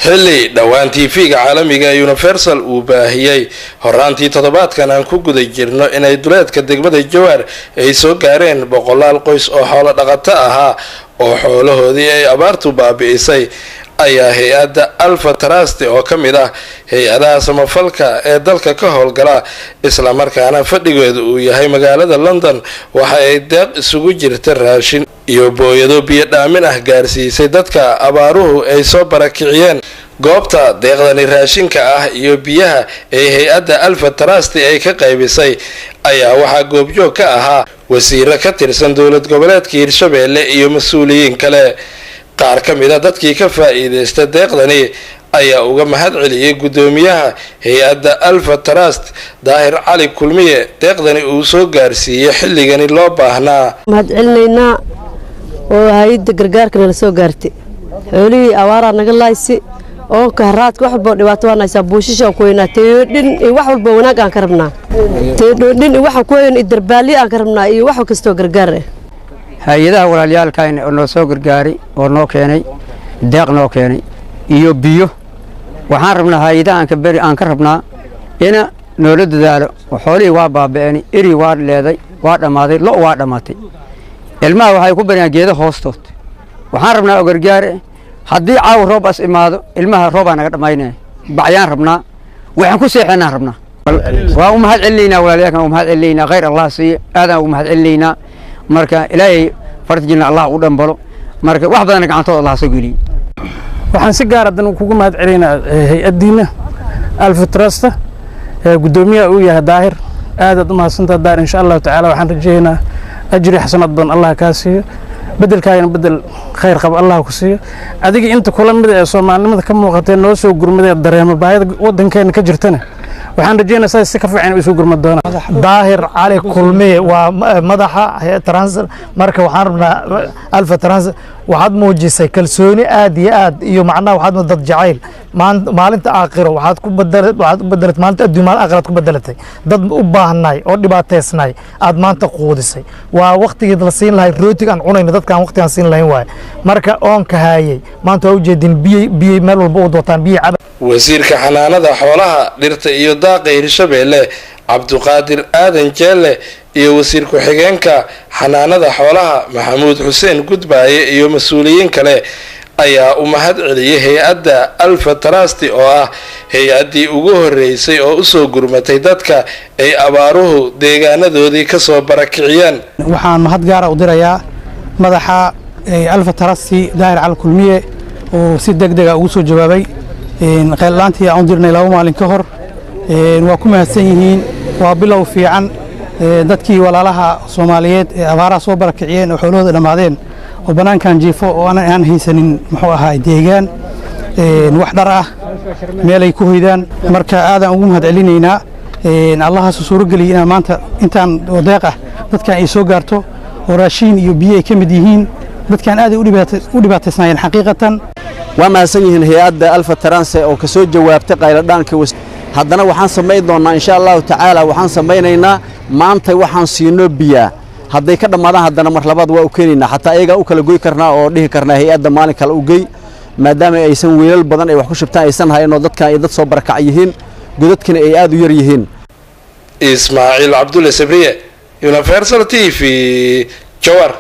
xilli dhawaan TV-ga caalamiga ee Universal uu baahiyay horaantii toddobaadkan aan ku guda jirno inay duleedka degmada Jowhar ay soo gaareen boqolaal qoys oo xoolo dhaqato ahaa oo xoolahoodii ay abaartu baabi'isay ayaa hay'adda Alpha Trust oo kamid ah hay'adaha samafalka ee dalka ka howlgala isla markaana fadhigeedu uu yahay magaalada London waxa ay deeq isugu jirta raashin iyo booyado biyo dhaamin ah gaarsiisay dadka abaaruhu ay soo barakiciyeen goobta deeqdani raashinka ah iyo biyaha ee hay'adda Alpha Trust ay ka qaybisay ayaa waxa goobjoog ka ahaa wasiiro ka tirsan dowlad goboleedka Hirshabeelle iyo mas'uuliyiin kale qaar kamid ah dadkii ka faa'iideystay deeqdani ayaa uga mahad celiyay gudoomiyaha hay'adda Alpha Trust Daahir Cali Kulmiye deeqdani uu soo gaarsiiyay xilligani loo baahnaa mahad celinayna oo hay'adda gargaarka la soo gaartay xoolihii awaara naga laaysi oo ka raadka wax walba dhibaato waanaysa buushisha ku weynaatay dhin wax walba wanaag aan ka rabnaa dhin wax ku weyn darbaali aan ka rabnaa iyo wax kasto gargaar ah hay'adaha walaaliyaalkeen oo noo soo gargaaray oo noo keenay deeq noo keenay iyo biyo waxaan rabnaa hay'adaha aan ka rabnaa ina noola dadaalo xoolihii waa baaba'een iri waa leeday waa dhamaaday lo waa dhamaatay ilmaha waxay ku bariyaan geedo hoostood waxaan rabnaa oo gargaar haddii caaw roob as imaado ilmaha roob aan naga dhamaynay bacayaan rabnaa waxaan ku seexanaa rabnaa waa u mahad celinaynaa walaaliyaalkan u mahad celinaynaa khayr Allah siiyo aadaan u mahad celinaynaa marka ilaahay farjina Allah u dhanbalo marka wax badan gacantooda Allah soo geliyo waxaan si gaar ah kugu mahad celinaa hay'addiina Alpha Trust gudoomiyaha uu yahay Daahir aad u mahadsantahay Daahir insha Allah taala waxaan rajaynayaa ajri xasanad badan Allah ka siiyo bedelkaayna bedel khayr qab Allah ku siiyo adiga inta kula mid ee Soomaalnimada ka muuqatay noo soo gurmaday dareemo baahida wadankeena ka jirtana waxaan rajaynayaa si ka fiican isu gurmad doona Daahir Cali Kulmiye waa madaxa Trans marka waxaan rabnaa Alpha Trans waxaad muujisay kalsooni aad iyo macnaha waxaad dad jacayl maalinta aakhiro waxaad ku bedelatay maalinta adduunyada aakhirad ku bedelatay dad u baahnay oo dhibaateysnay aad maanta quudisay waa waqtigii la siin lahay rootiga aan cunayna dadkaan waqtigan siin lahayn waay marka oon ka haayay maanta waa u jeedin biyo meel walba u doontaan biyo wasiirka xanaanada xoolaha dhirta iyo daaqa Hirshabeelle Cabduqaadir Aadan Jeelle iyo wasiir ku-xigeenka xanaanada xoolaha Maxamuud Xuseen Gudbaaye iyo mas'uuliyiin kale ayaa u mahad celiyay hay'adda Alpha Trust oo ah hay'addii ugu horeysay oo u soo gurmatay dadka ay abaaruhu deegaanadoodii ka soo barakiciyeen waxaan mahad gaar ah u dirayaa madaxa Alpha Trust Daahir Cali Kulmiye oo si degdeg ah ugu soo jawaabay qeyllantii aan dirnay laba maalin ka hor waa ku mahadsan yihiin waa bilow fiican dadkii walaalaha Soomaaliyeed ee abaaraha soo barakiciyeen oo xoolahooda dhamaadeen oo banaankan jiifo oo aan haysanin muxuu ahaa deegaan wax dhar ah meel ay ku hoydaan marka aadan ugu mahad celinaynaa Allah suuro galiyay in maanta intaan deeq ah dadkan ay soo gaarto oo raashin iyo biyo ay ka mid yihiin dadkan aad u dhibaataysnaayeen xaqiiqatan waa mahadsan yihiin hay'adda Alpha Trust oo ka soo jawaabtay qayladhaanka haddana waxaan sameyn doonaa insha Allah taala waxaan sameynaynaa maanta waxaan siino biyo hadday ka dhamaadaan haddana mar labaad waa u keenaynaa xataa ayaga u kala goy karnaa oo dhihi karnaa hay'adda maalin kale u geey maadaama aysan weelal badan ay wax ku shubtaan aysan hayno dadka ay dad soo barakac yihiin godadkina ay aad u yar yihiin Ismaaciil Cabdulle Sabriye Universal TV Jowhar.